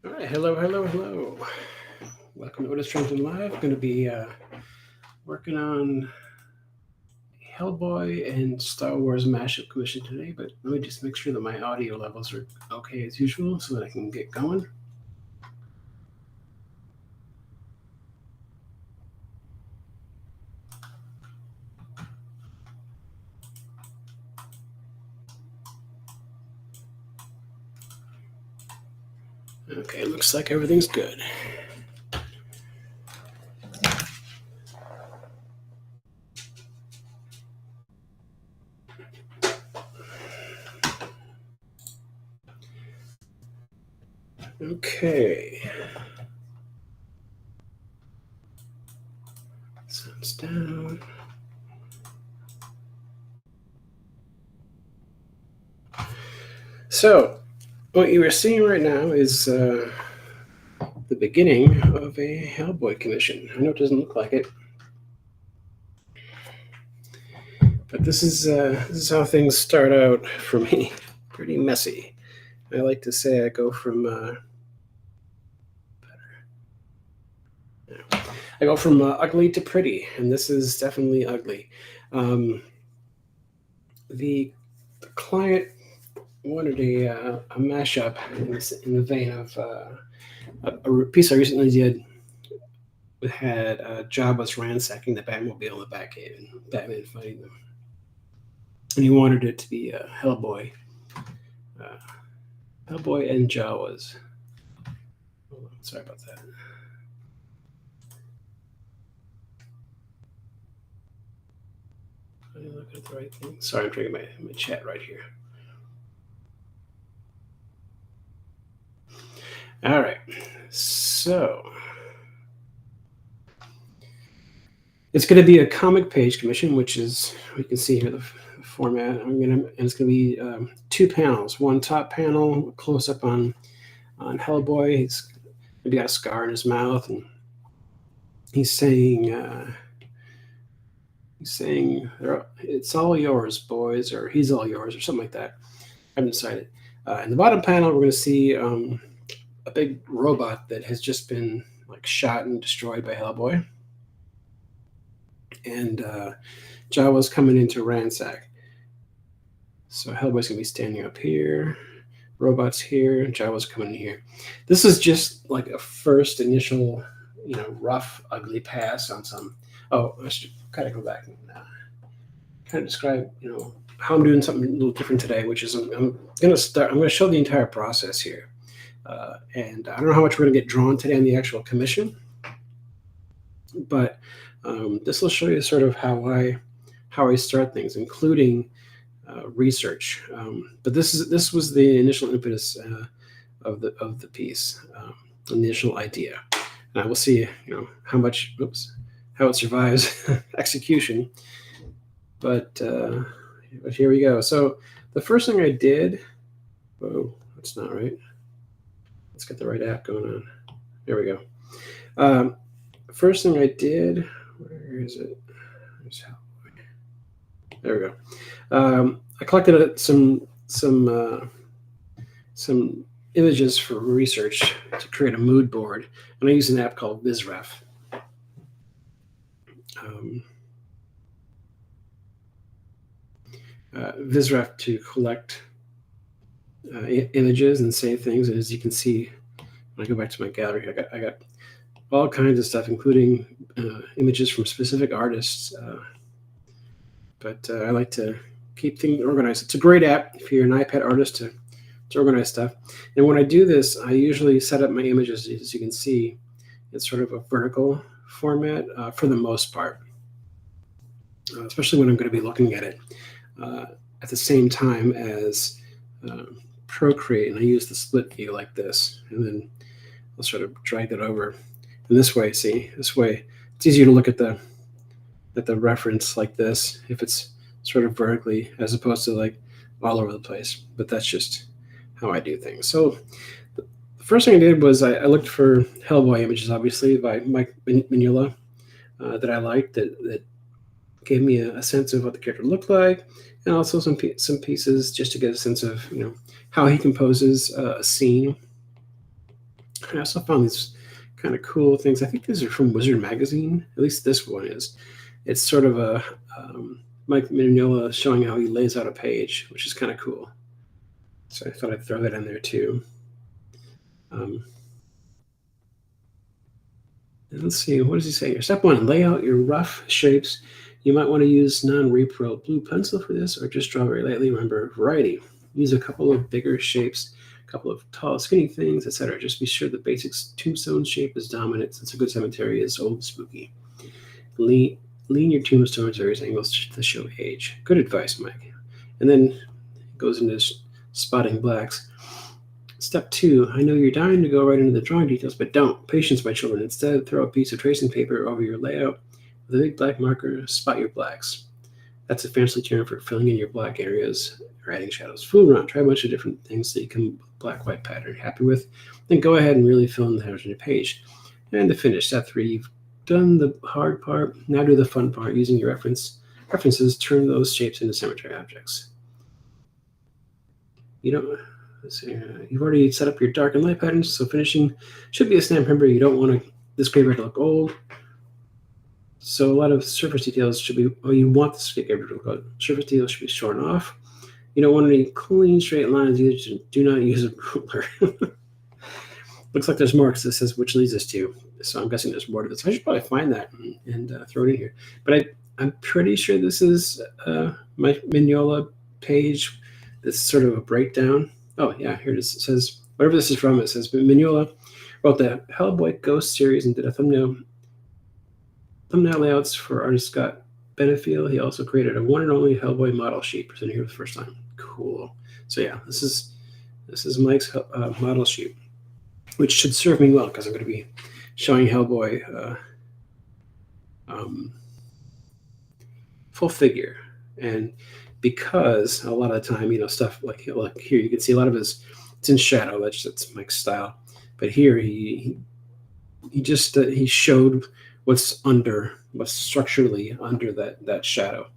All right, hello. Welcome to Otis Frampton Live. I'm going to be working on Hellboy and Star Wars mashup commission today, but let me just make sure that my audio levels are okay as usual so that I can get going. Okay, looks like everything's good. Okay. Sounds down. So, what you are seeing right now is the beginning of a Hellboy commission. I know it doesn't look like it, but this is how things start out for me. Pretty messy. I like to say I go from ugly to pretty, and this is definitely ugly. The client wanted a mashup in the vein of a piece I recently did. It had Jabba's ransacking the Batmobile in the Batcave and Batman fighting them, and he wanted it to be Hellboy and Jawas. Hold on, sorry about that. Are you looking at the right thing? Sorry, I'm trying my chat right here. All right, so it's going to be a comic page commission, which is, we can see here the format. And it's going to be 2 panels. One top panel, close up on Hellboy. He's maybe got a scar in his mouth, and he's saying it's all yours, boys, or he's all yours, or something like that. I haven't decided. In the bottom panel, we're going to see a big robot that has just been like shot and destroyed by Hellboy, and Jawa's coming in to ransack. So Hellboy's gonna be standing up here, robot's here, Jawa's coming in here. This is just like a first initial, rough, ugly pass on some. Oh, I should kind of go back and kind of describe, how I'm doing something a little different today, which is I'm going to show the entire process here. And I don't know how much we're going to get drawn today on the actual commission, but this will show you sort of how I start things, including research. But this was the initial impetus of the piece, initial idea, and I will see how it survives execution. But here we go. So the first thing I did, that's not right. Let's get the right app going on. There we go. First thing I did, where is it? There we go. I collected some images for research to create a mood board, and I use an app called VizRef. VizRef to collect images and save things. And as you can see, when I go back to my gallery, I got all kinds of stuff, including images from specific artists. But I like to keep things organized. It's a great app if you're an iPad artist to organize stuff. And when I do this, I usually set up my images, as you can see, it's sort of a vertical format for the most part, especially when I'm going to be looking at it at the same time as Procreate. And I use the split view like this, and then I'll sort of drag that over. And this way, it's easier to look at the reference like this if it's sort of vertically as opposed to like all over the place. But that's just how I do things. So the first thing I did was I looked for Hellboy images, obviously by Mike Mignola, that I liked, that gave me a sense of what the character looked like, and also some pieces just to get a sense of how he composes a scene. I also found these kind of cool things. I think these are from Wizard Magazine. At least this one is. It's sort of a Mike Mignola showing how he lays out a page, which is kind of cool. So I thought I'd throw that in there too. Let's see, what does he say here? Step 1, lay out your rough shapes. You might want to use non-repro blue pencil for this, or just draw very lightly. Remember, variety. Use a couple of bigger shapes, a couple of tall, skinny things, etc. Just be sure the basic tombstone shape is dominant, since a good cemetery is old and spooky. Lean your tombstone at various angles to show age. Good advice, Mike. And then it goes into spotting blacks. Step 2, I know you're dying to go right into the drawing details, but don't. Patience, my children. Instead, throw a piece of tracing paper over your layout. With a big black marker, spot your blacks. That's a fancy term for filling in your black areas or adding shadows. Fool around. Try a bunch of different things so you can black-white pattern happy with. Then go ahead and really fill in the headers on your page. And to finish, step 3, you've done the hard part. Now do the fun part. Using your references, turn those shapes into cemetery objects. You've already set up your dark and light patterns, so finishing should be a snap. Remember, you don't want this paper to look old. So a lot of surface details should be, you want this paper to look old. Surface details should be shorn off. You don't want any clean, straight lines either. Do not use a ruler. Looks like there's more because it says which leads us to. So I'm guessing there's more to this. I should probably find that and throw it in here. But I'm pretty sure this is my Mignola page. This is sort of a breakdown. Oh, yeah, here it is. It says, whatever this is from, it says, Mignola wrote the Hellboy Ghost series and did a thumbnail layouts for artist Scott Benefiel. He also created a one and only Hellboy model sheet presented here for the first time. Cool. So yeah, this is Mike's model sheet, which should serve me well because I'm going to be showing Hellboy full figure. And because a lot of the time, stuff like here, you can see a lot of it's in shadow. That's Mike's style. But here he showed what's structurally under that shadow.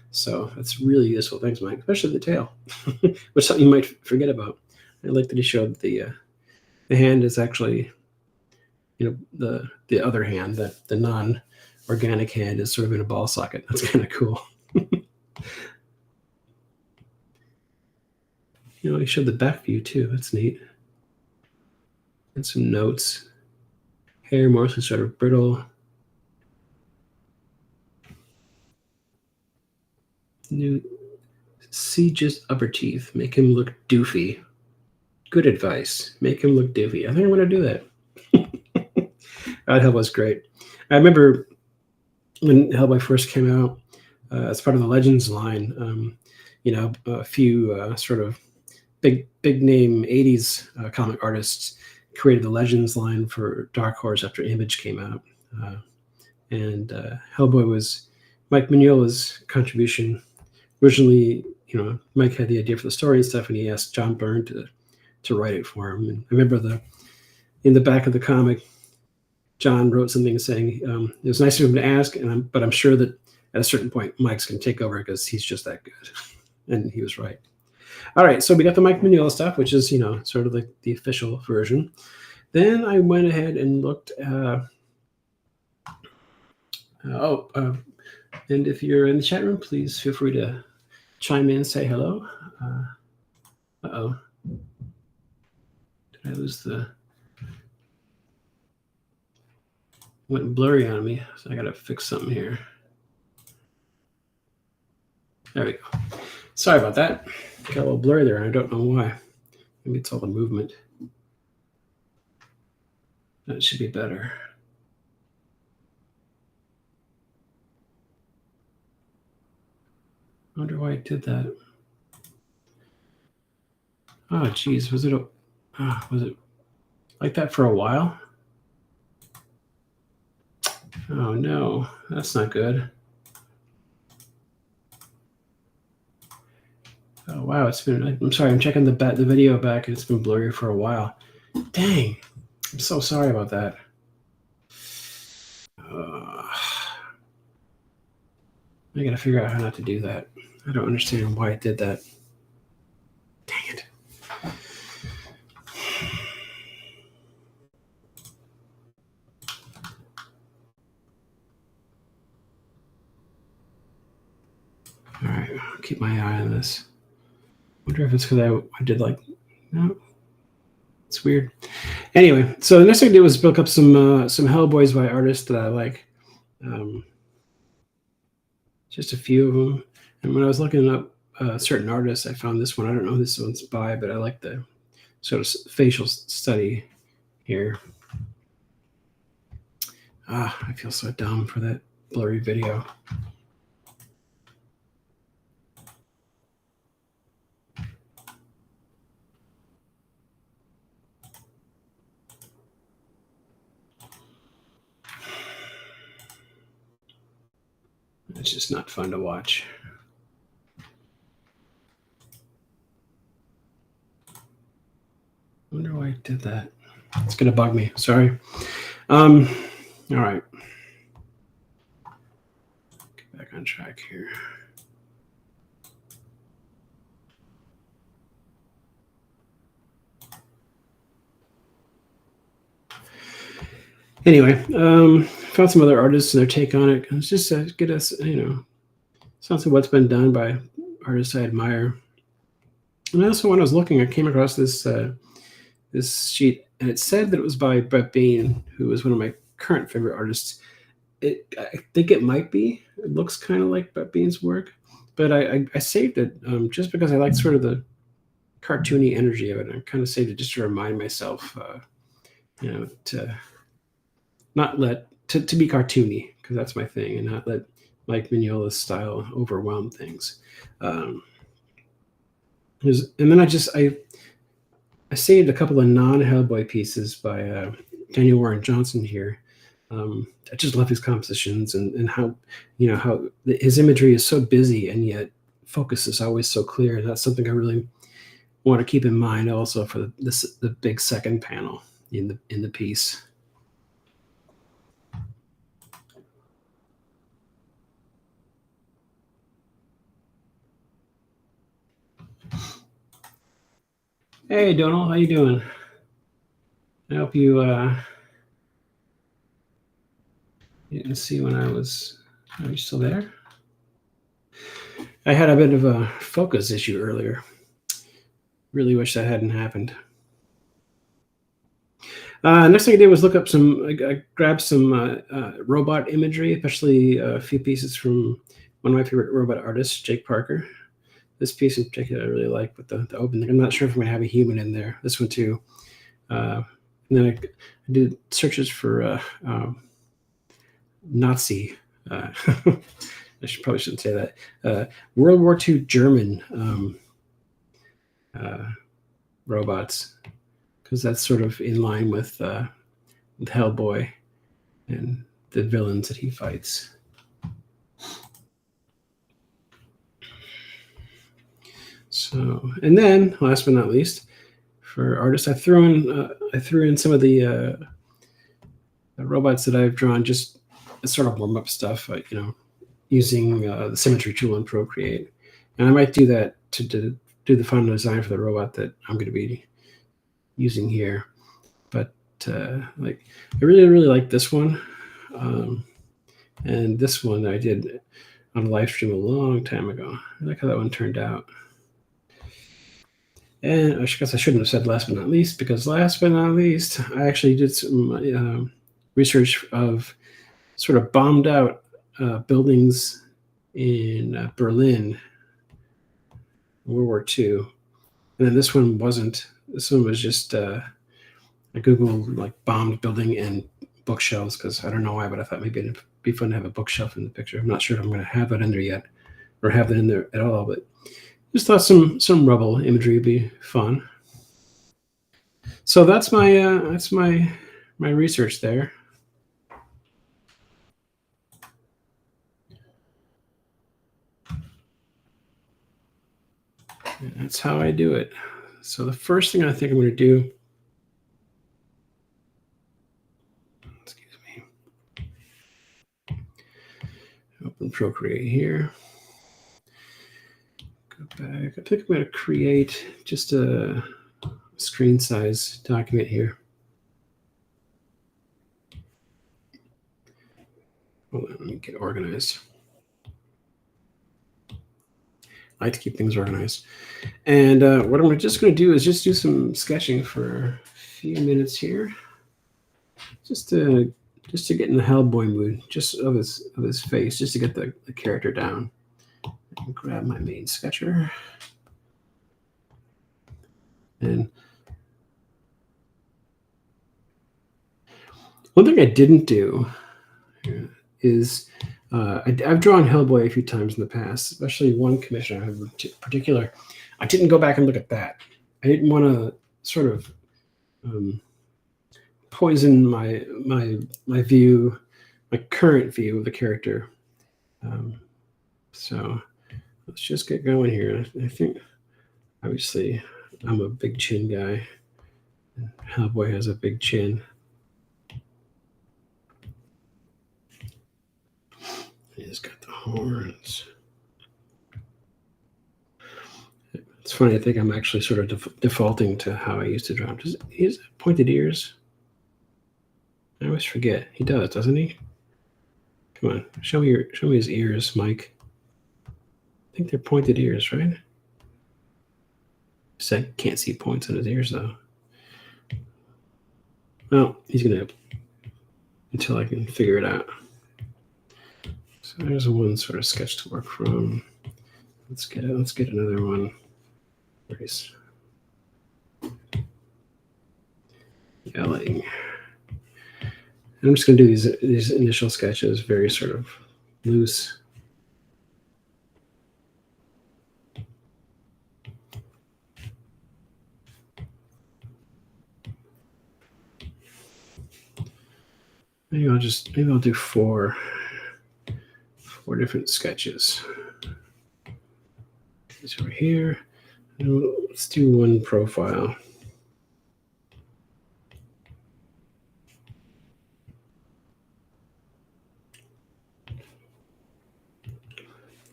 So that's really useful. Thanks, Mike, especially the tail, which is something you might forget about. I like that he showed the hand is actually, the other hand, that the non-organic hand is sort of in a ball socket. That's kind of cool. He showed the back view too. That's neat. And some notes. Hair mostly sort of brittle. See just upper teeth. Make him look doofy. Good advice. Make him look doofy. I think I'm going to do that. That Hellboy's great. I remember when Hellboy first came out, as part of the Legends line, a few sort of big name 80s comic artists created the Legends line for Dark Horse after Image came out. And Hellboy was Mike Mignola's contribution. Originally, Mike had the idea for the story and stuff, and he asked John Byrne to write it for him. And I remember in the back of the comic, John wrote something saying it was nice of him to ask, but I'm sure that at a certain point, Mike's going to take over because he's just that good. And he was right. All right, so we got the Mike Mignola stuff, which is, sort of like the official version. Then I went ahead and looked. And if you're in the chat room, please feel free to chime in, say hello. Uh-oh. Did I lose went blurry on me, so I got to fix something here. There we go. Sorry about that. Got a little blurry there, and I don't know why. Maybe it's all the movement. That should be better. I wonder why I did that. Oh, geez. Was it like that for a while? Oh, no. That's not good. Oh, wow. I'm sorry. I'm checking the video back, and it's been blurry for a while. Dang. I'm so sorry about that. I got to figure out how not to do that. I don't understand why I did that. Dang it. keep my eye on this. Wonder if it's because I did like, no, it's weird. Anyway, so the next thing I did was look up some Hellboys by artists that I like. Just a few of them. And when I was looking up certain artists, I found this one. I don't know who this one's by, but I like the sort of facial study here. I feel so dumb for that blurry video. It's just not fun to watch. I wonder why I did that. It's going to bug me. Sorry. All right. Get back on track here. Anyway, found some other artists and their take on it. It's just to get us, sounds like what's been done by artists I admire. And also, when I was looking, I came across this this sheet, and it said that it was by Brett Bain, who is one of my current favorite artists. I think it might be. It looks kind of like Brett Bain's work, but I saved it just because I liked sort of the cartoony energy of it. I kind of saved it just to remind myself, to not to be cartoony, because that's my thing, and not let Mike Mignola's style overwhelm things. And then I saved a couple of non-Hellboy pieces by Daniel Warren Johnson here. I just love his compositions and how his imagery is so busy and yet focus is always so clear. That's something I really want to keep in mind also for the big second panel in the piece. Hey, Donald, how you doing? I hope you didn't see when I was. Are you still there? I had a bit of a focus issue earlier. Really wish that hadn't happened. Next thing I did was look up I grabbed some robot imagery, especially a few pieces from one of my favorite robot artists, Jake Parker. This piece in particular I really like with the opening. I'm not sure if I'm going to have a human in there. This one too. And then I did searches for Nazi. I probably shouldn't say that. World War II German robots, because that's sort of in line with Hellboy and the villains that he fights. So, and then last but not least, for artists, I threw in some of the robots that I've drawn, just sort of warm up stuff, using the symmetry tool in Procreate, and I might do that to do the final design for the robot that I'm going to be using here. But I really like this one, and this one I did on a live stream a long time ago. I like how that one turned out. And I guess I shouldn't have said last but not least, because last but not least, I actually did some research of sort of bombed out buildings in Berlin, World War II. And then this one wasn't. This one was just I Googled like bombed building and bookshelves, because I don't know why, but I thought maybe it'd be fun to have a bookshelf in the picture. I'm not sure if I'm going to have that in there yet, or have that in there at all, but just thought some rubble imagery would be fun. So that's my research there. And that's how I do it. So the first thing I think I'm going to do, excuse me, open Procreate here. Go back. I think I'm going to create just a screen size document here. Hold on, let me get organized. I like to keep things organized. And what I'm just going to do is just do some sketching for a few minutes here, just to get in the Hellboy mood, just of his face, just to get the character down. Grab my main sketcher, and one thing I didn't do is I've drawn Hellboy a few times in the past, especially one commission I have in particular. I didn't go back and look at that. I didn't want to sort of poison my view, my current view of the character. So let's just get going here. I think obviously I'm a big chin guy. Hellboy has a big chin. He's got the horns. It's funny. I think I'm actually sort of defaulting to how I used to draw him. He has pointed ears? I always forget. He does, doesn't he? Come on, show me his ears, Mike. I think they're pointed ears, right? I can't see points on his ears though. Well, he's gonna until I can figure it out. So there's one sort of sketch to work from. Let's get another one. Where he's yelling. And I'm just gonna do these initial sketches very sort of loose. Maybe I'll do four different sketches. These over here. And let's do one profile.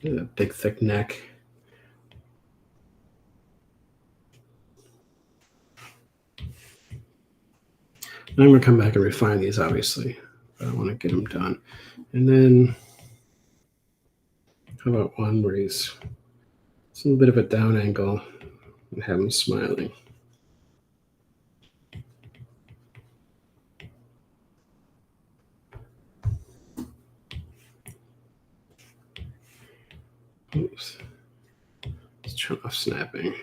A big thick neck. I'm going to come back and refine these, obviously, but I want to get them done. And then, how about one where it's a little bit of a down angle and have him smiling. Oops. Let's turn off snapping.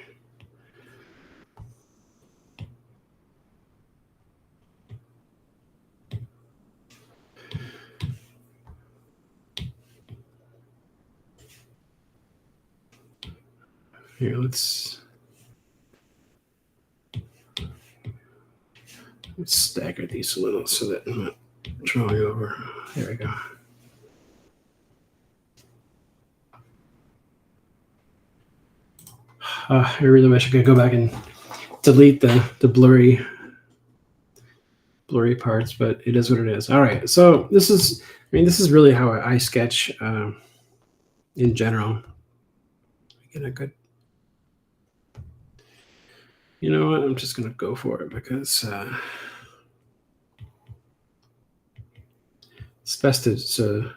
Here, let's stagger these a little so that I'm not drawing over. There we go. I really wish I could go back and delete the blurry parts, but it is what it is. All right, so this is really how I sketch in general. Get a good. You know what? I'm just gonna go for it because it's best to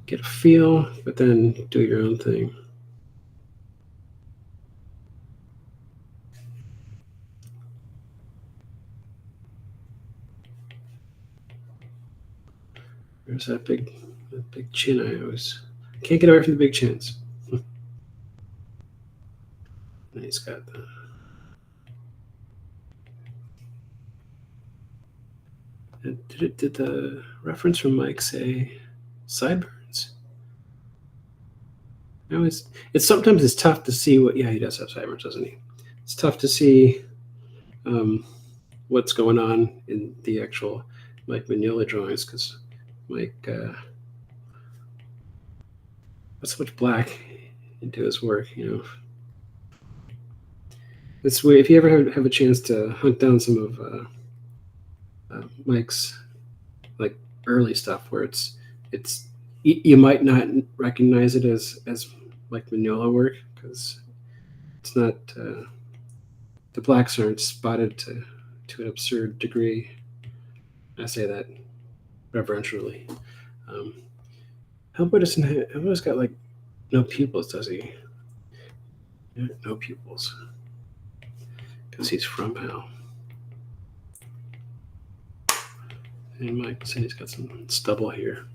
get a feel, but then do your own thing. There's that big chin. I always can't get away from the big chins. And he's got the. Did the reference from Mike say sideburns? No, it's sometimes it's tough to see what. Yeah, he does have sideburns, doesn't he? It's tough to see what's going on in the actual Mike Mignola drawings because Mike put so much black into his work, you know. This way, if you ever have a chance to hunt down some of Mike's like early stuff, where it's you might not recognize it as like Mignola work because it's not the blacks aren't spotted to an absurd degree. I say that reverentially. Hellboy doesn't have, Hellboy's got like no pupils, does he? Yeah, no pupils. Because he's from hell. And Mike said he's got some stubble here.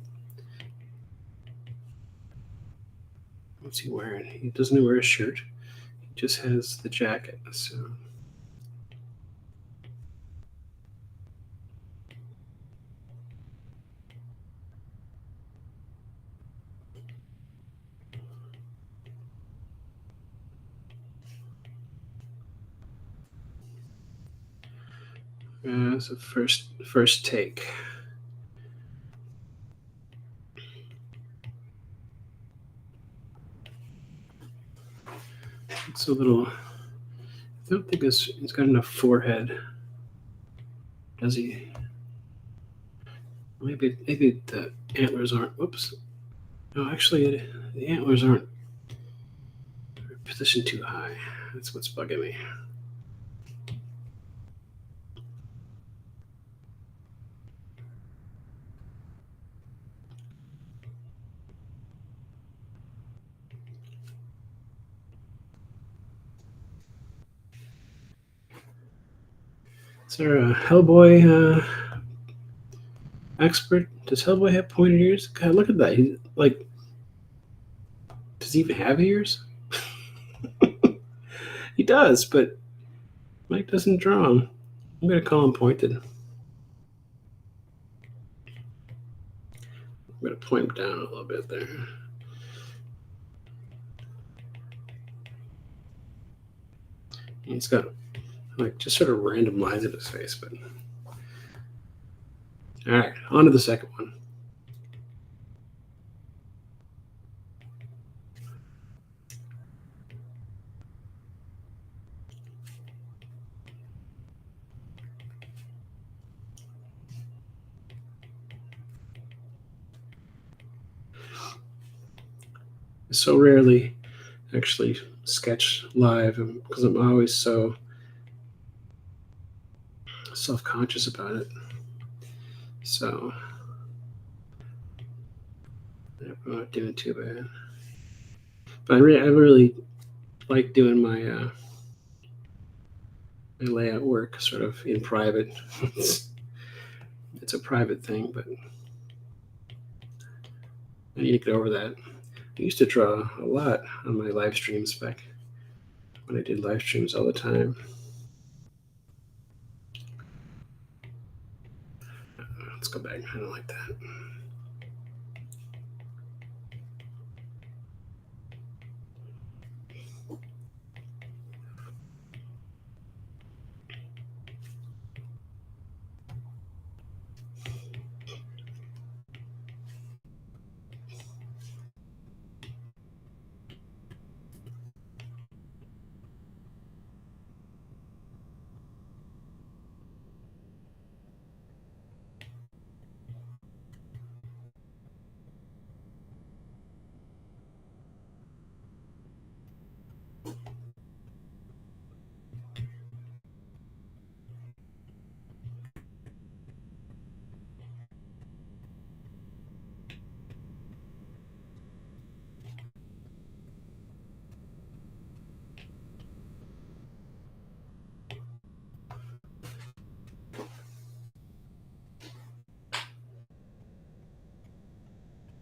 What's he wearing? He doesn't wear a shirt. He just has the jacket. So so first take. It's a little. I don't think he's got enough forehead. Does he? Maybe the antlers aren't. Whoops. No, actually, the antlers aren't positioned too high. That's what's bugging me. Is there a Hellboy expert? Does Hellboy have pointed ears? God, look at that. He's like, does he even have ears? He does, but Mike doesn't draw him. I'm gonna call him pointed. I'm gonna point him down a little bit there. He's got like just sort of random lines in his face, but all right, on to the second one. I so rarely actually sketch live because I'm always so self-conscious about it. So I'm not doing too bad. But I really like doing my layout work sort of in private. It's a private thing, but I need to get over that. I used to draw a lot on my live streams back when I did live streams all the time. Let's go back. I don't like that.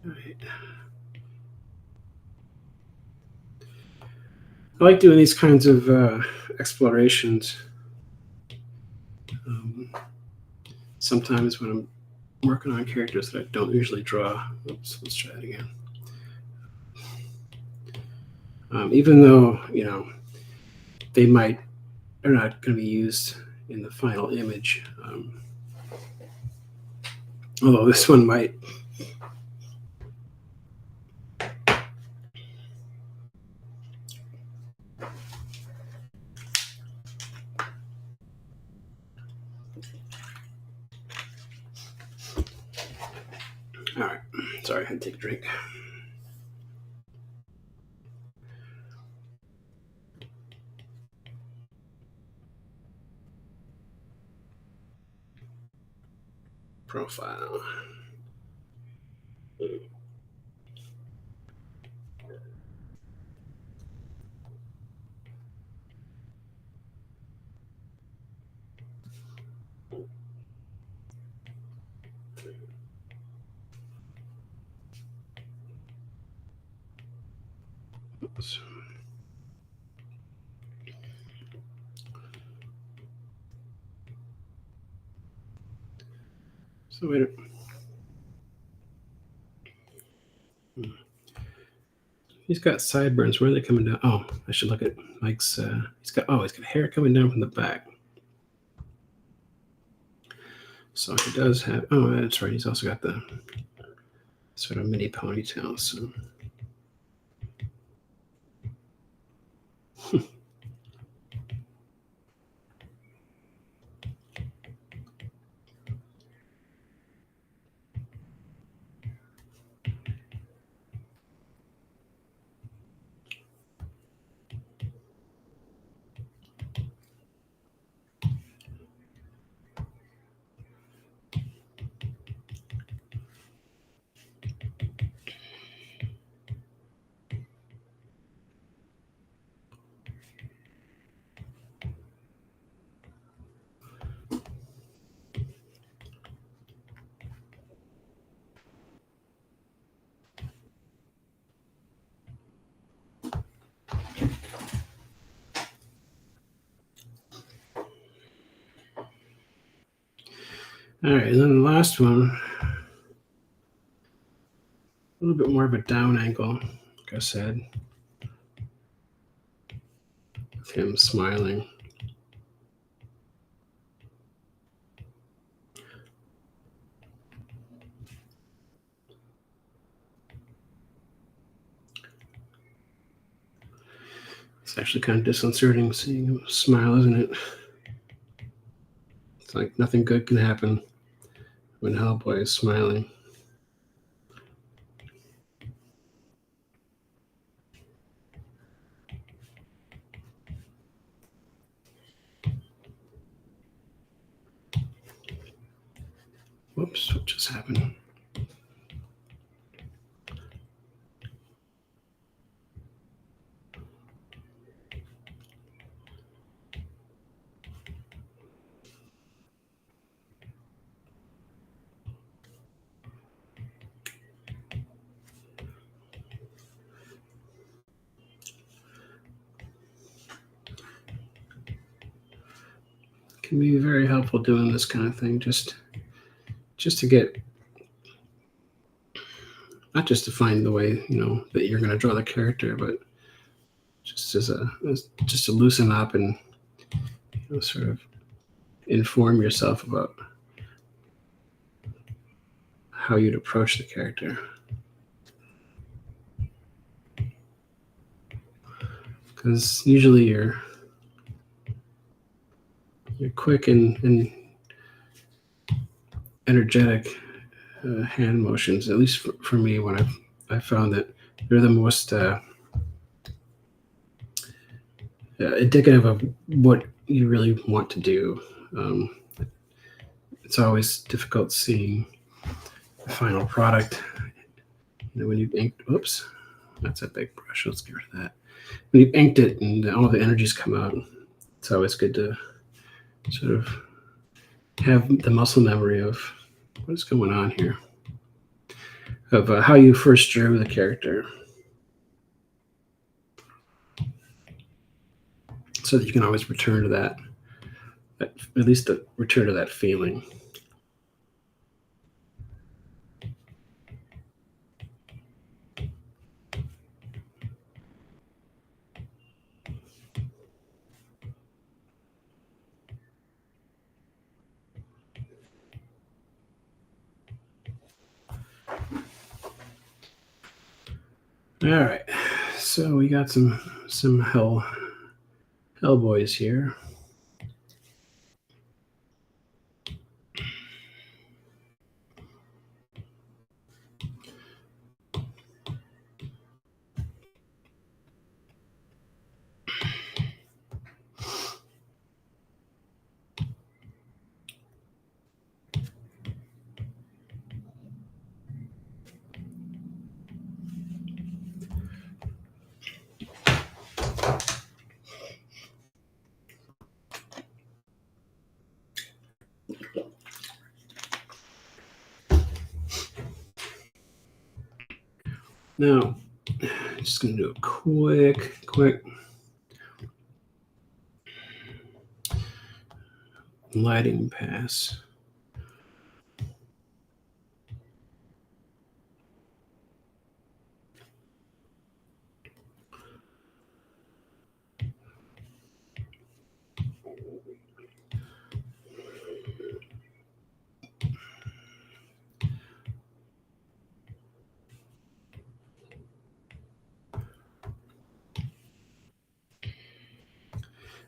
All right. I like doing these kinds of explorations. Sometimes when I'm working on characters that I don't usually draw. Oops, let's try it again. Even though they're not going to be used in the final image. Although this one might. All right. Sorry, I had to take a drink. Profile. So wait. He's got sideburns. Where are they coming down? Oh, I should look at Mike's. He's got hair coming down from the back. So he does have. Oh, that's right. He's also got the sort of mini ponytail. So. All right, and then the last one, a little bit more of a down angle, like I said, of him smiling. It's actually kind of disconcerting seeing him smile, isn't it? It's like nothing good can happen when Hellboy is smiling. Whoops, what just happened? Can be very helpful doing this kind of thing, just to get, not just to find the way that you're going to draw the character, but just just to loosen up and sort of inform yourself about how you'd approach the character. Because usually you're quick and energetic hand motions, at least for me, when I've found that they're the most indicative of what you really want to do. It's always difficult seeing the final product. When you've inked, oops, that's a big brush. Let's get rid of that. When you've inked it and all the energies come out, it's always good to sort of have the muscle memory of what's going on here, of how you first drew the character, so that you can always return to that at least return to that feeling. All right, so we got some Hellboys here. Now, just going to do a quick lighting pass.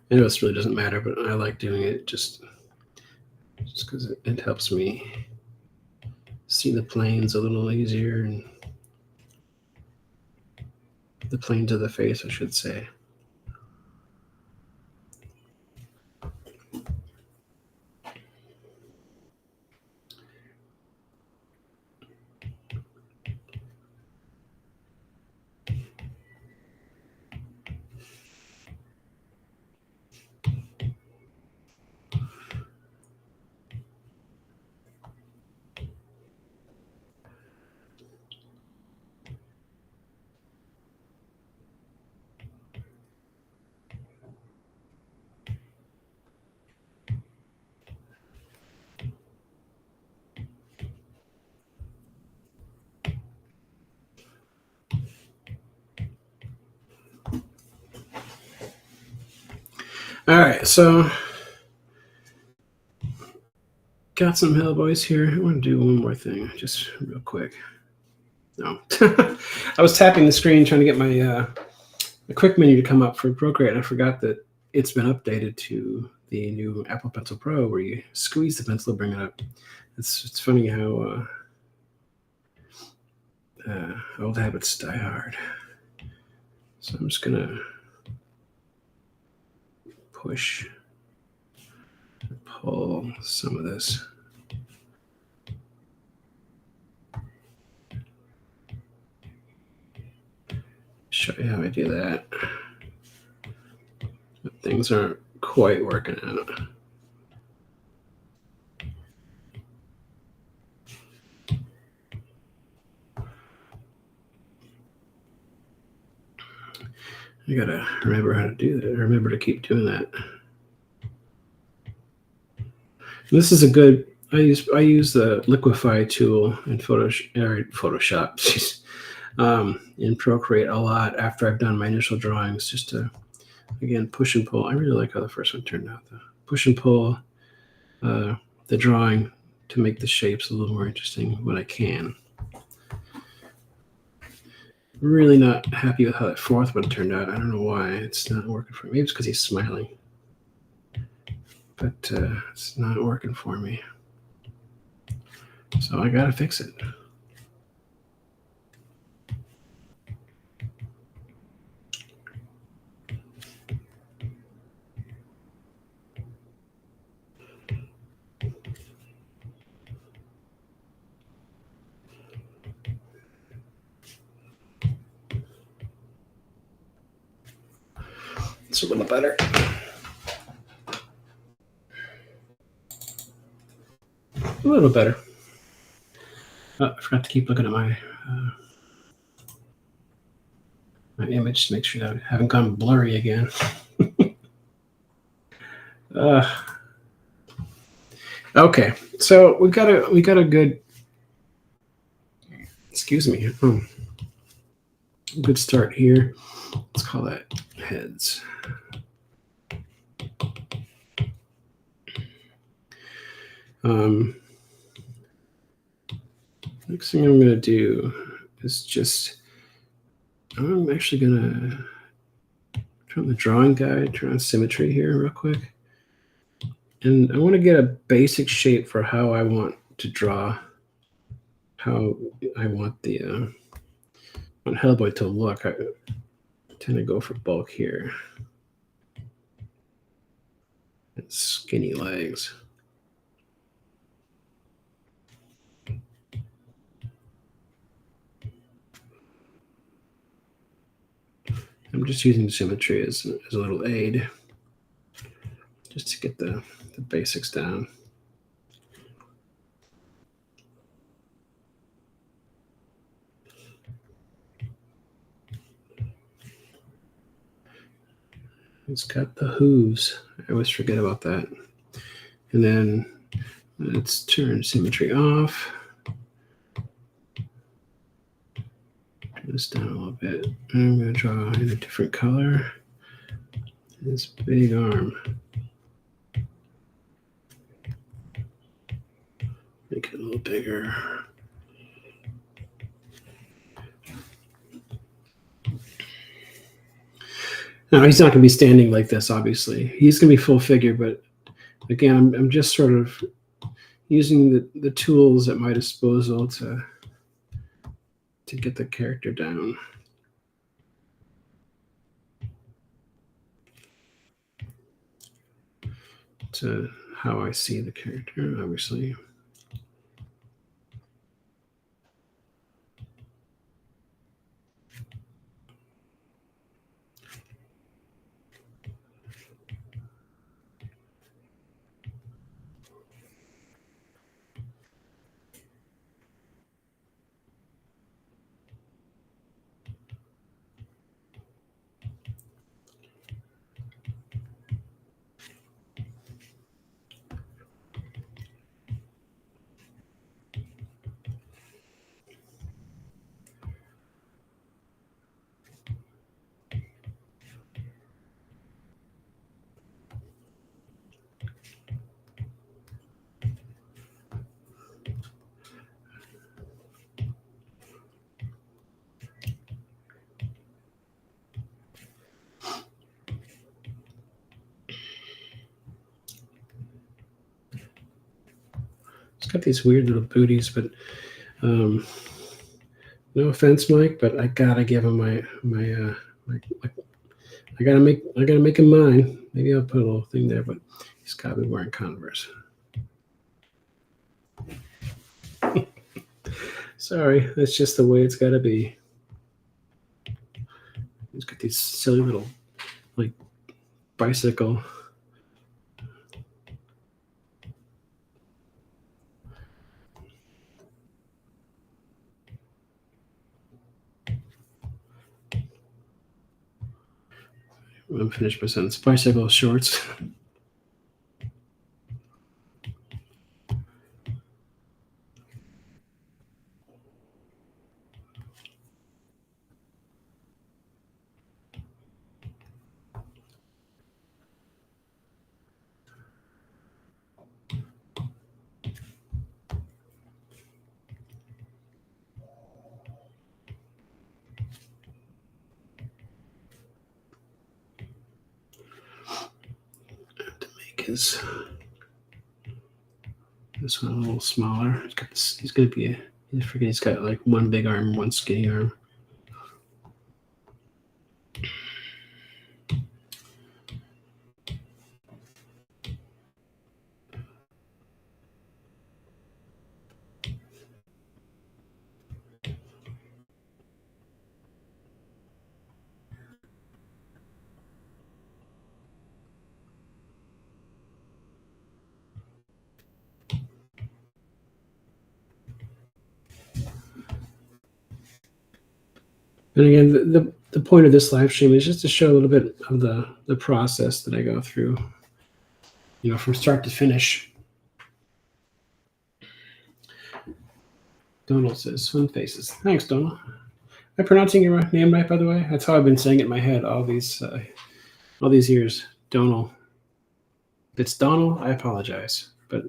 I know this really doesn't matter, but I like doing it just because it helps me see the planes a little easier, and the planes of the face, I should say. All right, so got some Hellboys here. I want to do one more thing, just real quick. No, I was tapping the screen trying to get my quick menu to come up for Procreate, and I forgot that it's been updated to the new Apple Pencil Pro, where you squeeze the pencil, bring it up. It's funny how old habits die hard. So I'm just gonna push, pull some of this. Show you how I do that. But things aren't quite working out. I gotta remember how to do that. Remember to keep doing that. This is a good. I use the liquify tool in Photoshop, in Procreate a lot after I've done my initial drawings, just to again push and pull. I really like how the first one turned out. Push and pull the drawing to make the shapes a little more interesting when I can. Really not happy with how that fourth one turned out. I don't know why it's not working for me. Maybe it's because he's smiling, but it's not working for me. So I gotta fix it. It's a little better. A little better. Oh, I forgot to keep looking at my image to make sure that I haven't gone blurry again. Okay, so we got a good. Excuse me. Good start here. Let's call that heads. Next thing I'm going to do is just, I'm actually going to turn on the drawing guide, turn on symmetry here real quick. And I want to get a basic shape for how I want to draw, how I want the on Hellboy to look. I tend to go for bulk here. And skinny legs. I'm just using symmetry as a little aid, just to get the basics down. It's got the hooves. I always forget about that. And then let's turn symmetry off. Turn this down a little bit. I'm going to draw in a different color. This big arm. Make it a little bigger. Now, he's not going to be standing like this, obviously. He's going to be full figure, but again, I'm just sort of using the tools at my disposal to get the character down. To how I see the character, obviously. It's got these weird little booties, but no offense, Mike, but I gotta give him my I gotta make him mine. Maybe I'll put a little thing there, but he's gotta be wearing Converse. Sorry, that's just the way it's gotta be. He's got these silly little like bicycle. I'm finished my sentence. Bicycle shorts. This one a little smaller. He's gonna be I forget he's got like one big arm, one skinny arm. And again, the point of this live stream is just to show a little bit of the process that I go through, from start to finish. Donald says, "Fun faces." Thanks, Donald. Am I pronouncing your name right, by the way? That's how I've been saying it in my head all these years. Donald. If it's Donald, I apologize, but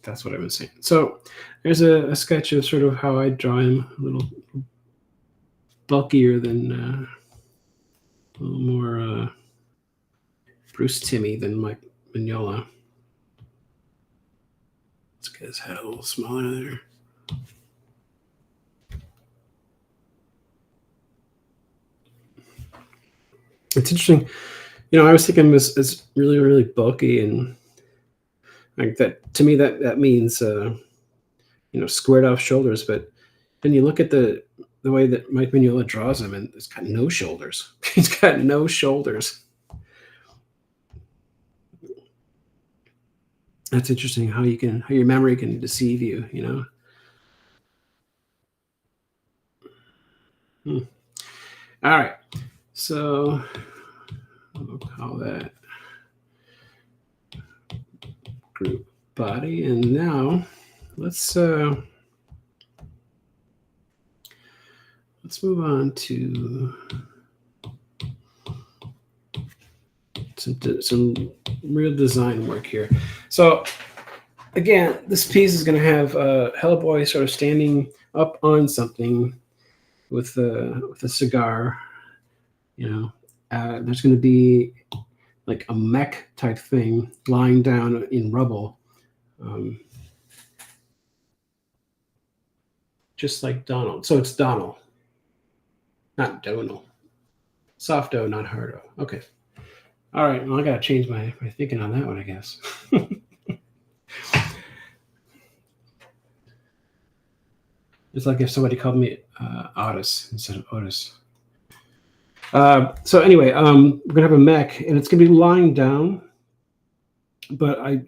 that's what I've been saying. So there's a sketch of sort of how I draw him, a little bulkier than, a little more Bruce Timmey than Mike Mignola. Let's get his head a little smaller there. It's interesting. I was thinking this is really, really bulky, and like that to me that means squared off shoulders. But then you look at the way that Mike Mignola draws him, and it's got no shoulders. He's got no shoulders. That's interesting how your memory can deceive you. All right. So We'll call that group body. And now let's move on to some real design work here. So again, this piece is going to have Hellboy sort of standing up on something with a cigar. You know, there's going to be like a mech type thing lying down in rubble, just like Donald. So it's Donald, not Donald. Soft O, not hard O. Okay. All right. Well, I got to change my thinking on that one, I guess. It's like if somebody called me Otis instead of Otis. So anyway, we're gonna have a mech, and it's gonna be lying down. But I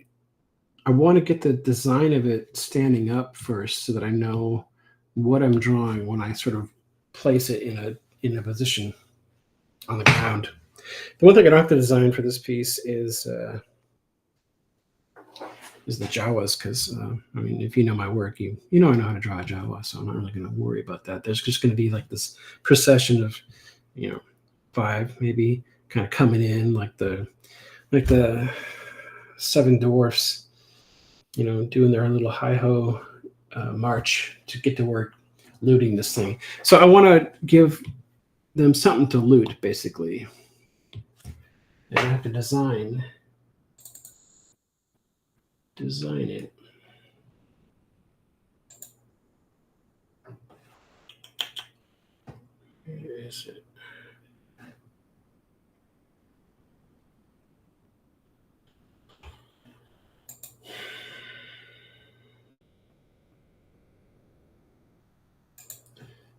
want to get the design of it standing up first, so that I know what I'm drawing when I sort of place it in a position on the ground. The one thing I don't have to design for this piece is the Jawas, because I mean, if you know my work, you know I know how to draw a Jawa, so I'm not really going to worry about that. There's just going to be like this procession of, 5 maybe kind of coming in like the 7 dwarfs, doing their little hi-ho march to get to work looting this thing. So I want to give them something to loot, basically. And I have to design it. Where is it?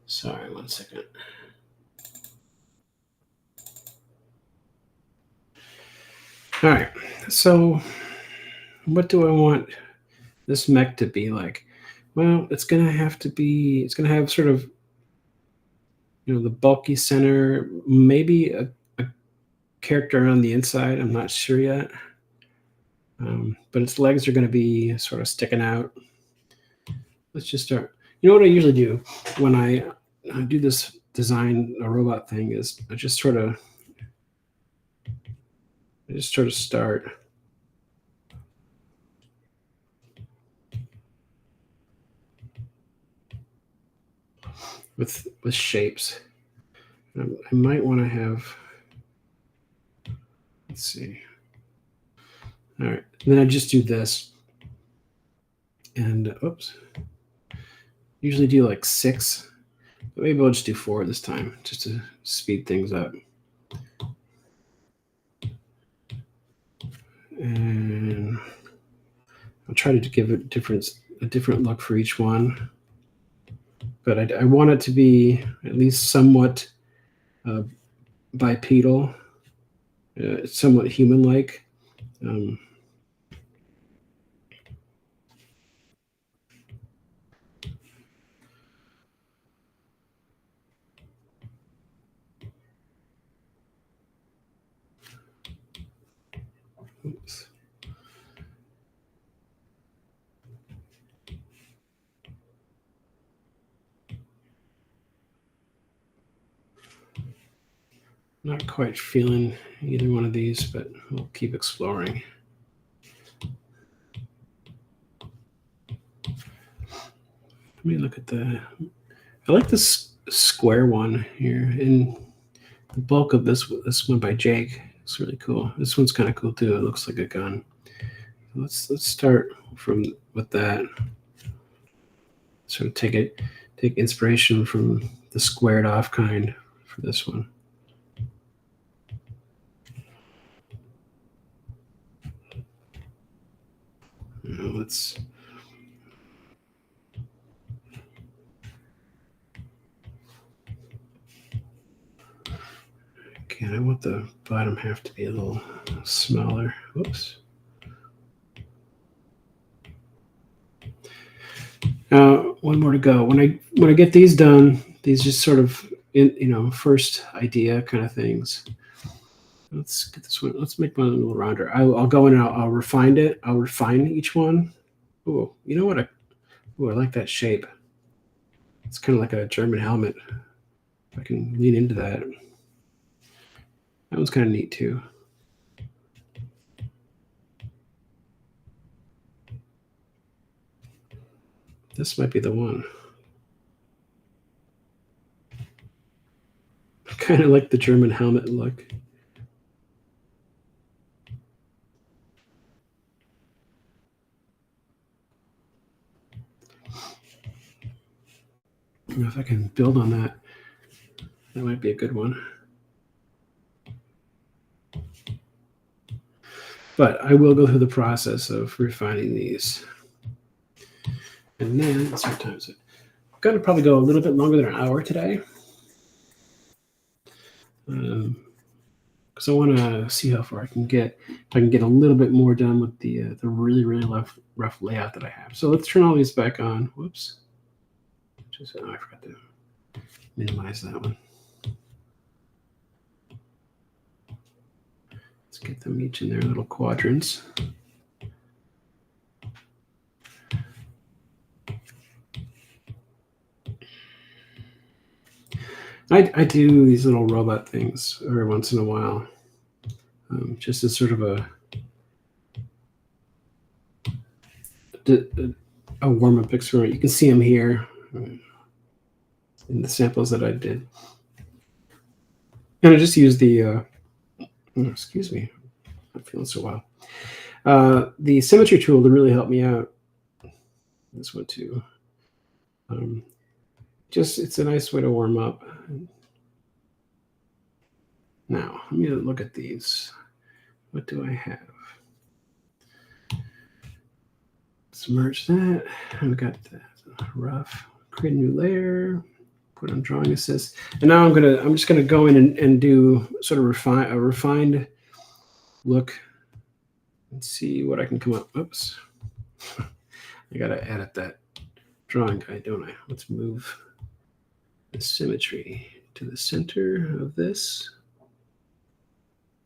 Sorry, 1 second. All right, so what do I want this mech to be like? Well, it's going to have sort of, the bulky center, maybe a character on the inside. I'm not sure yet. But its legs are going to be sort of sticking out. Let's just start. You know what I usually do when I do this design a robot thing is I just sort of start with shapes. I might want to have, let's see. All right, and then I just do this, and oops. Usually do like 6, but maybe I'll just do 4 this time, just to speed things up. And I'll try to give it a different look for each one. But I want it to be at least somewhat bipedal, somewhat human-like. Oops. Not quite feeling either one of these, but we'll keep exploring. Let me look at I like this square one here, and the bulk of this one by Jake. It's really cool. This one's kind of cool too. It looks like a gun. Let's start with that. Sort of take inspiration from the squared off kind for this one. Let's okay, I want the bottom half to be a little smaller. Whoops. One more to go. When I get these done, these just sort of first idea kind of things. Let's get this one. Let's make one a little rounder. I'll go in and I'll refine it. I'll refine each one. Oh, you know what? I like that shape. It's kind of like a German helmet. I can lean into that. That one's kind of neat too. This might be the one. Kind of like the German helmet look. If I can build on that, that might be a good one. But I will go through the process of refining these. And then, sometimes I'm going to probably go a little bit longer than an hour today. Because I want to see how far I can get. If I can get a little bit more done with the really, really rough layout that I have. So let's turn all these back on. Whoops. I forgot to minimize that one. Let's get them each in their little quadrants. I do these little robot things every once in a while, just as sort of a warm-up experiment. You can see them here in the samples that I did. And I just use the, excuse me, I'm not feeling so well. The symmetry tool to really help me out. This one too. It's a nice way to warm up. Now, let me look at these. What do I have? Let's merge that. I've got that rough. Create a new layer. Put on drawing assist. And now I'm just gonna go in and do sort of a refined look and see what I can come up. Oops. I gotta edit that drawing guide, don't I? Let's move the symmetry to the center of this.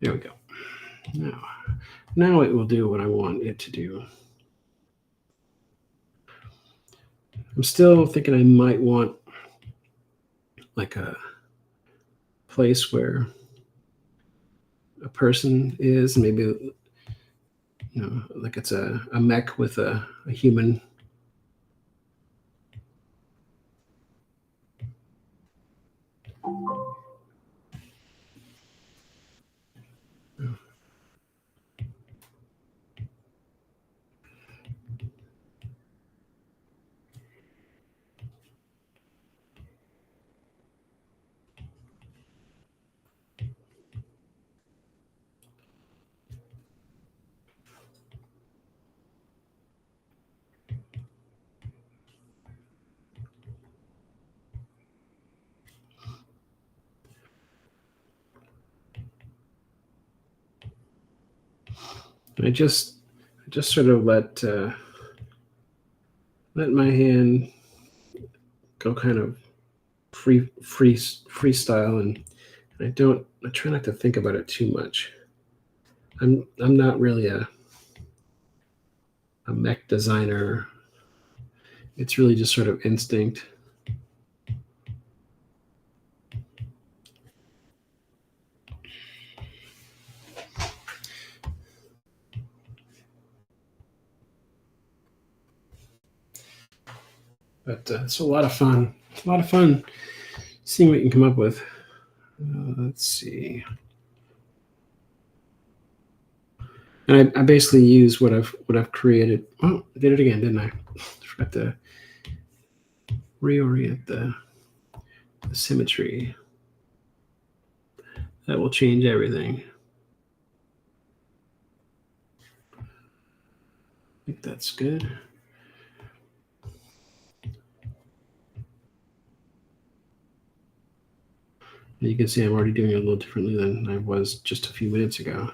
There we go. Now it will do what I want it to do. I'm still thinking I might want like a place where a person is, maybe, like it's a mech with a human. I just sort of let my hand go kind of freestyle, and I try not to think about it too much. I'm not really a mech designer. It's really just sort of instinct. But it's a lot of fun. It's a lot of fun seeing what you can come up with. Let's see. And I basically use what I've created. Oh, I did it again, didn't I? Forgot to reorient the symmetry. That will change everything. I think that's good. And you can see I'm already doing it a little differently than I was just a few minutes ago.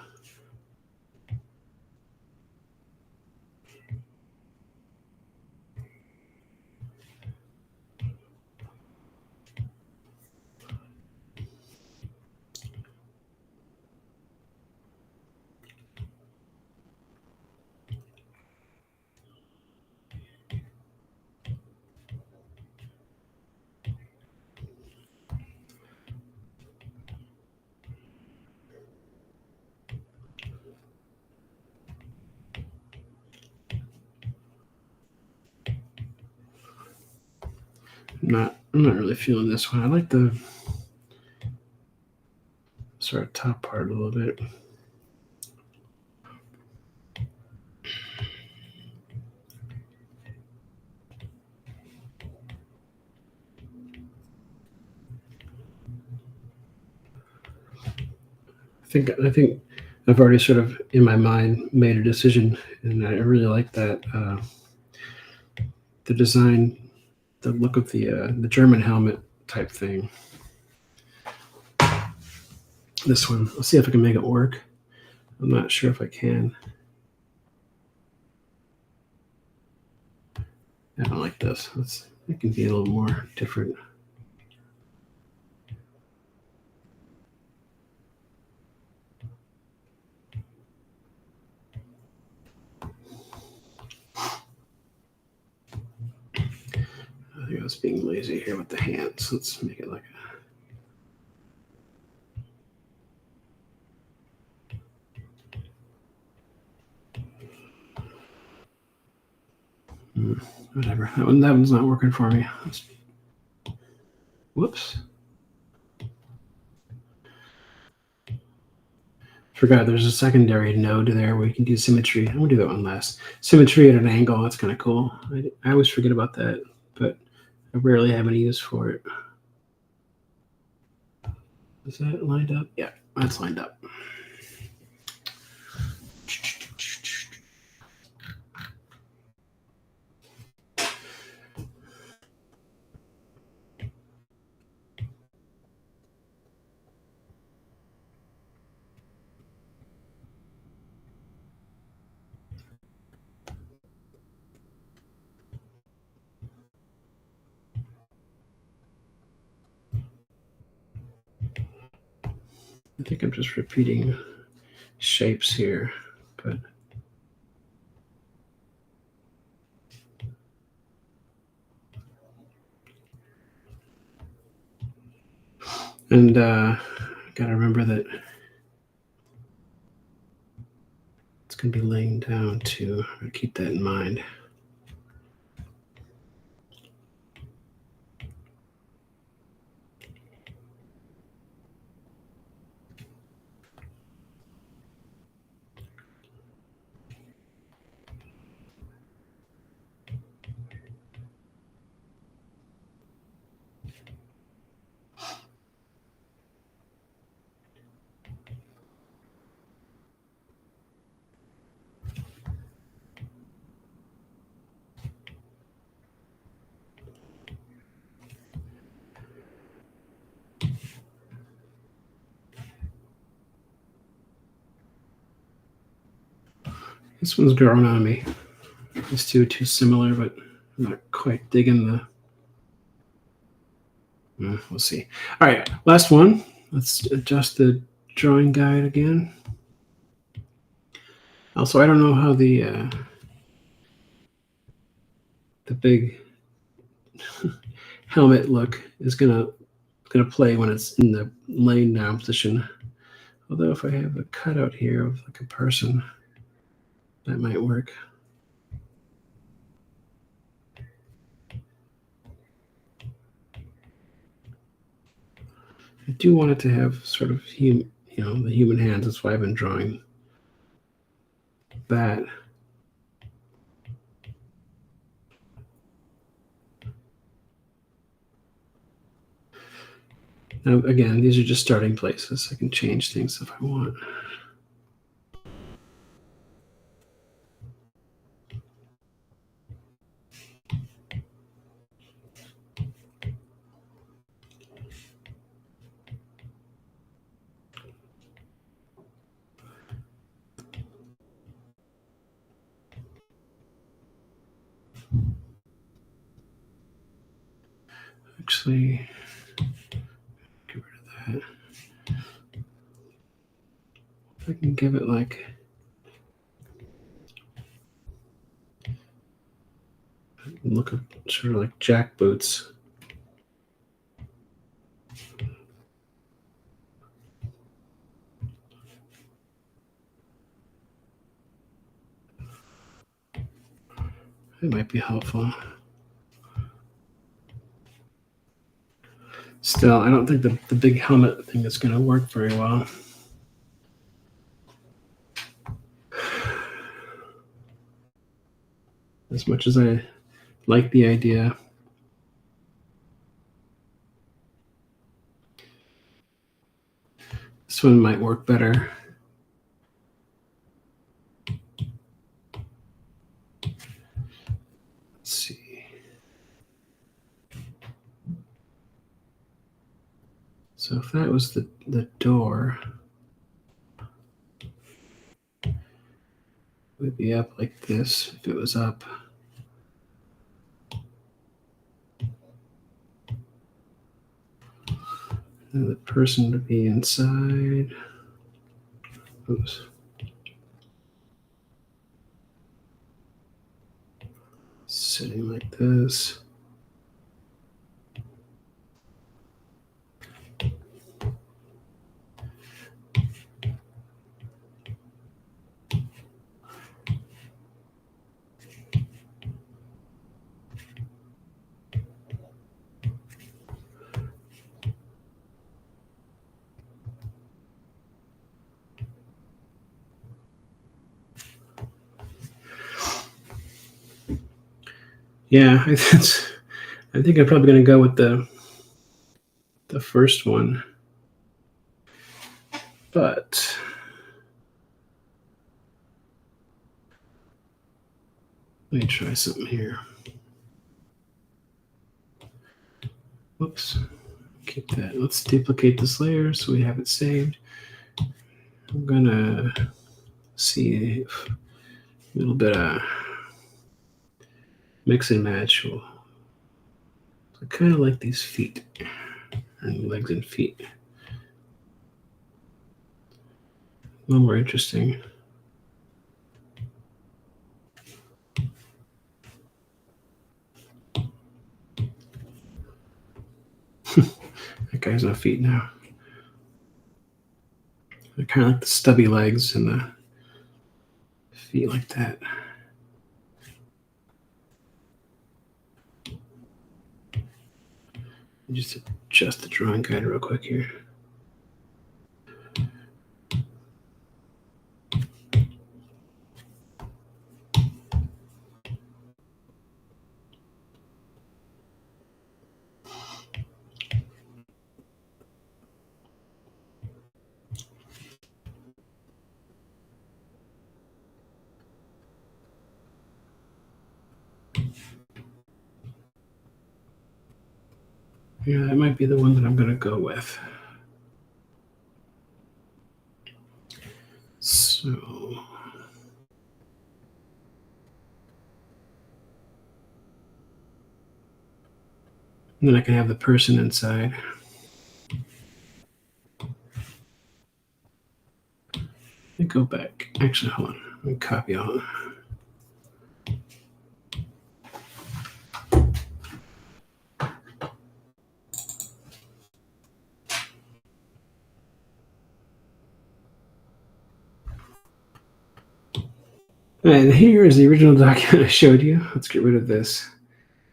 I'm not really feeling this one. I like the sort of top part a little bit. I think I've already sort of in my mind made a decision, and I really like that the design, the look of the German helmet type thing. This one, let's see if I can make it work. I'm not sure if I can. I don't like this. It can be a little more different. I think I was being lazy here with the hands. Let's make it like whatever. That one's not working for me. Whoops. Forgot there's a secondary node there where you can do symmetry. I'm gonna do that one last. Symmetry at an angle. That's kind of cool. I always forget about that, but I rarely have any use for it. Is that lined up? Yeah, that's lined up. I think I'm just repeating shapes here, but and gotta remember that it's gonna be laying down too. Keep that in mind. This one's growing on me. These two are too similar, but I'm not quite digging the. We'll see. All right, last one. Let's adjust the drawing guide again. Also, I don't know how the big helmet look is gonna play when it's in the laying down position. Although if I have a cutout here of like a person, that might work. I do want it to have sort of the human hands. That's why I've been drawing that. Now, again, these are just starting places. I can change things if I want. Actually, get rid of that. I can give it like look of sort of like jackboots. It might be helpful. Still, I don't think the big helmet thing is going to work very well. As much as I like the idea. This one might work better. Let's see. So if that was the door, it would be up like this if it was up. And the person would be inside. Oops. Sitting like this. Yeah, I think I'm probably going to go with the first one. But let me try something here. Whoops. Keep that. Let's duplicate this layer so we have it saved. I'm going to see if a little bit of mix and match. I kind of like these feet, and legs and feet. A little more interesting. That guy's on feet now. I kind of like the stubby legs and the feet like that. Just adjust the drawing guide real quick here. Yeah, that might be the one that I'm going to go with. So, and then I can have the person inside. Let me go back. Actually, hold on. Let me copy all. And here is the original document I showed you. Let's get rid of this.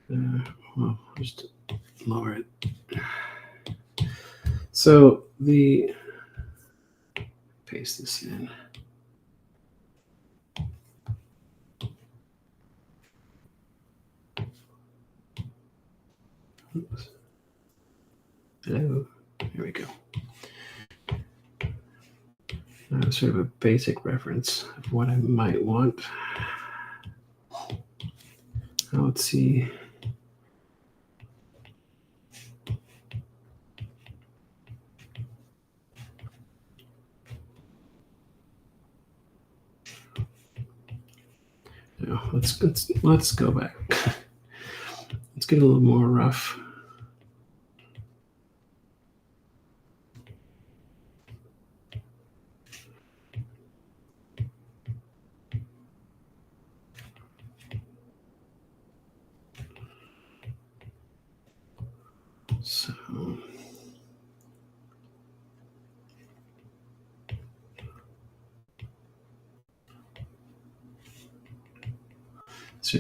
Well, just lower it. So paste this in. Oops. Hello. Here we go. Sort of a basic reference of what I might want. Now let's see. No, let's go back. Let's get a little more rough.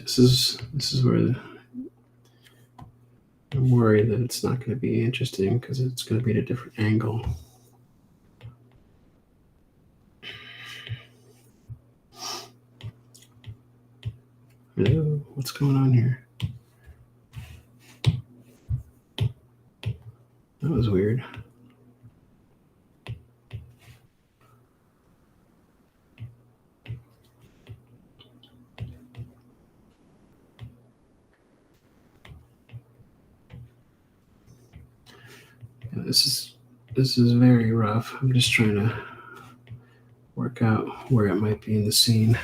So this is where I'm I'm worried that it's not going to be interesting because it's going to be at a different angle. Hello, what's going on here? That was weird. Yeah, this is very rough. I'm just trying to work out where it might be in the scene.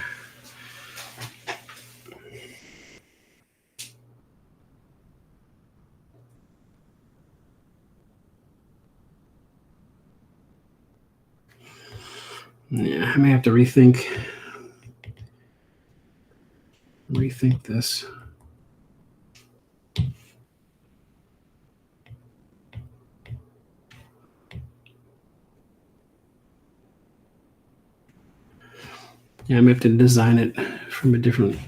Yeah, I may have to rethink this. Yeah, I may have to design it from a different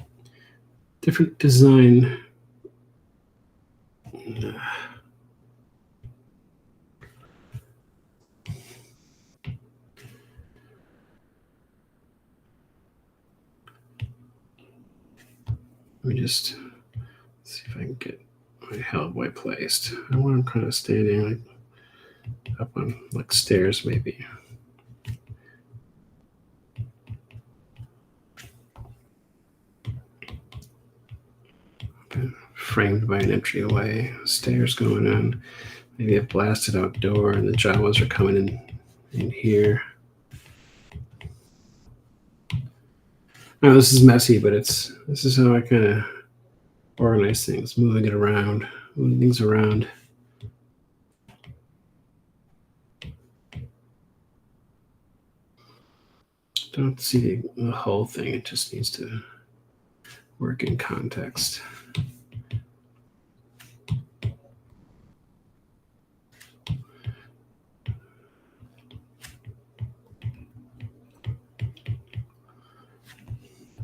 design. Let me just see if I can get my Hellboy placed. I want him kind of standing like up on like stairs, maybe. Okay. Framed by an entryway, stairs going on, maybe a blasted out door, and the Jawas are coming in here. Now this is messy, but this is how I kind of organize things, moving things around. Don't see the whole thing. It just needs to work in context.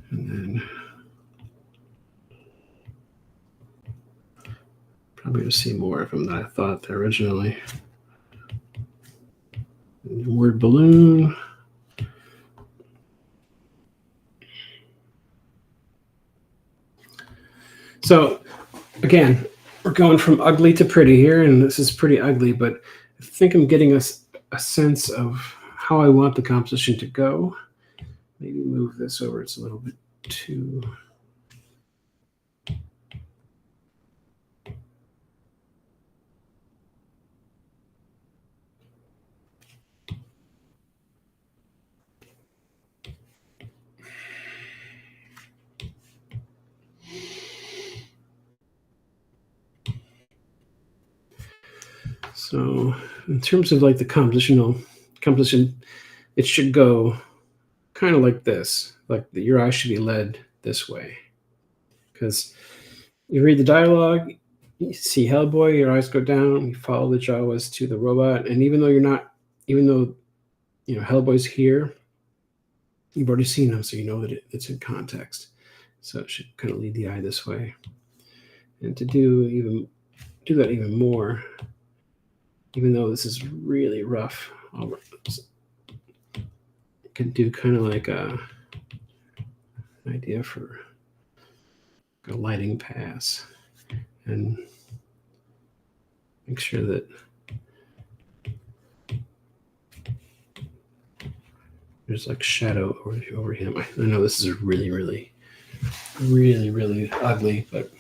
And then probably to see more of them than I thought originally. And the word balloon. So again, we're going from ugly to pretty here, and this is pretty ugly, but I think I'm getting a sense of how I want the composition to go. Maybe move this over. It's a little bit too... So in terms of like the composition, it should go kind of like this, like your eyes should be led this way. Because you read the dialogue, you see Hellboy, your eyes go down, you follow the Jawas to the robot, and even though Hellboy's here, you've already seen him, so you know that it's in context. So it should kind of lead the eye this way. And to do that even more, even though this is really rough, I can do kind of like an idea for a lighting pass and make sure that there's like shadow over him. I know this is really, really, really, really ugly, but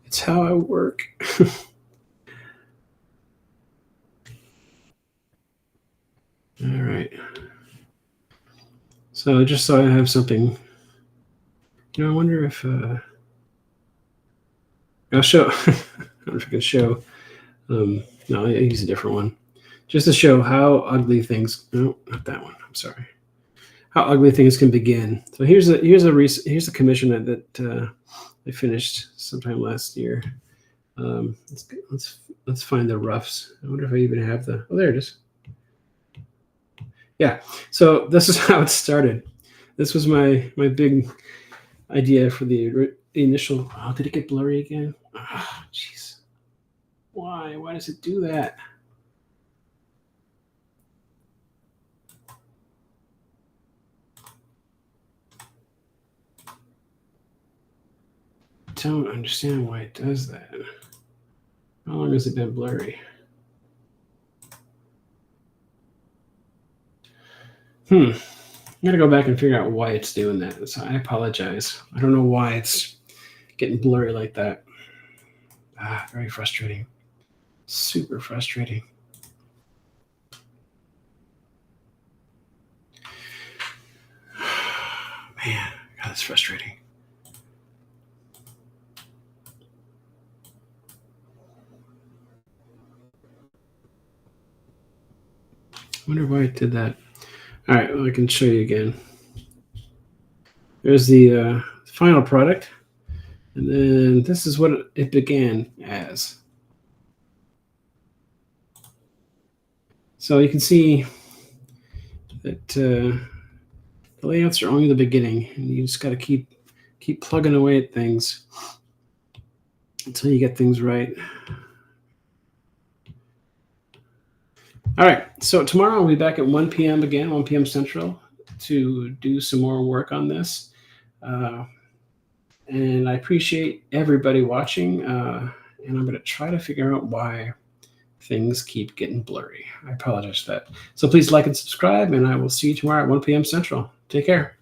it's how I work. All right. So just so I have something, I wonder if I'll show. I don't know if I can show. No, I'll use a different one, just to show how ugly things. No, not that one. I'm sorry. How ugly things can begin. So here's a commission that I finished sometime last year. Let's find the roughs. I wonder if I even have the. Oh, there it is. Yeah. So this is how it started. This was my big idea for the initial. Oh, did it get blurry again? Oh, jeez. Why? Why does it do that? Don't understand why it does that. How long has it been blurry? I'm gonna go back and figure out why it's doing that. So I apologize. I don't know why it's getting blurry like that. Very frustrating. Super frustrating. Man, God, that's frustrating. I wonder why it did that. All right, well, I can show you again. There's the final product. And then this is what it began as. So you can see that the layouts are only the beginning, and you just got to keep plugging away at things until you get things right. All right, so tomorrow I'll be back at 1 p.m. again, 1 p.m. Central, to do some more work on this. And I appreciate everybody watching, and I'm going to try to figure out why things keep getting blurry. I apologize for that. So please like and subscribe, and I will see you tomorrow at 1 p.m. Central. Take care.